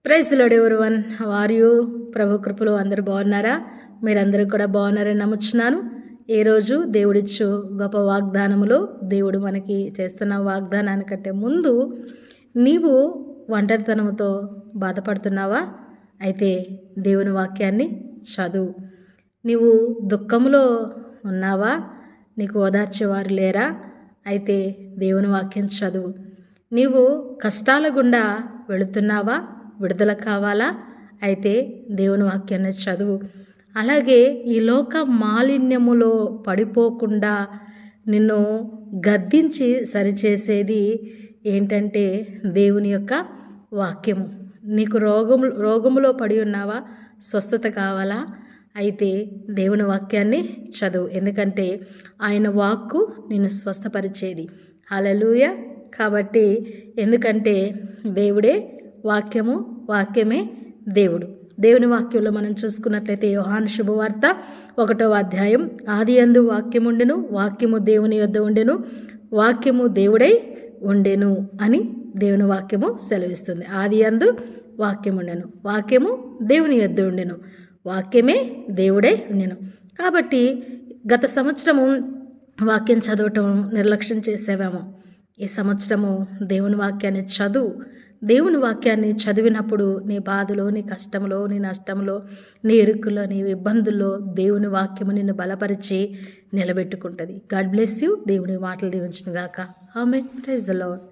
Praise the lord everyone. How are you? ప్రభు కృపలో అందరూ బాగున్నారా? మీరందరూ కూడా బాగున్నారని నమ్ముచున్నాను. ఈరోజు దేవుడిచ్చు గొప్ప వాగ్దానములో దేవుడు మనకి చేస్తున్న వాగ్దానానికంటే ముందు, నీవు ఒంటరితనంతో బాధపడుతున్నావా? అయితే దేవుని వాక్యాన్ని చదువు. నీవు దుఃఖంలో ఉన్నావా? నీకు ఓదార్చేవారు లేరా? అయితే దేవుని వాక్యం చదువు. నీవు కష్టాల గుండా వెళుతున్నావా? విడుదల కావాలా? అయితే దేవుని వాక్యాన్ని చదువు. అలాగే ఈ లోక మాలిన్యములో పడిపోకుండా నిన్ను గద్దించి సరిచేసేది ఏంటంటే దేవుని యొక్క వాక్యము. నీకు రోగములో పడి ఉన్నావా? స్వస్థత కావాలా? అయితే దేవుని వాక్యాన్ని చదువు. ఎందుకంటే ఆయన వాక్కు నిన్ను స్వస్థపరిచేది. హల్లెలూయా. కాబట్టి ఎందుకంటే దేవుడే వాక్యము, వాక్యమే దేవుడు. దేవుని వాక్యంలో మనం చూసుకున్నట్లయితే యోహాను శుభవార్త 1వ అధ్యాయం, ఆదియందు వాక్యముండెను, వాక్యము దేవుని యొద్ద ఉండెను, వాక్యము దేవుడై ఉండెను అని దేవుని వాక్యము సెలవిస్తుంది. ఆదియందు వాక్యముండెను, వాక్యము దేవుని యొద్ద ఉండెను, వాక్యమే దేవుడై ఉండెను. కాబట్టి గత సంవత్సరము వాక్యం చదవటం నిర్లక్ష్యం చేసేవేమో. ఈ సంవత్సరము దేవుని వాక్యాన్ని చదువు. దేవుని వాక్యాన్ని చదివినప్పుడు నీ బాధలో, నీ కష్టంలో, నీ నష్టంలో, నీ ఇరుకులో, నీ ఇబ్బందుల్లో దేవుని వాక్యము నిన్ను బలపరిచి నిలబెట్టుకుంటుంది. God bless you. దేవుని మాటలు దీవించును గాక. ఆమేన్. Praise the lord.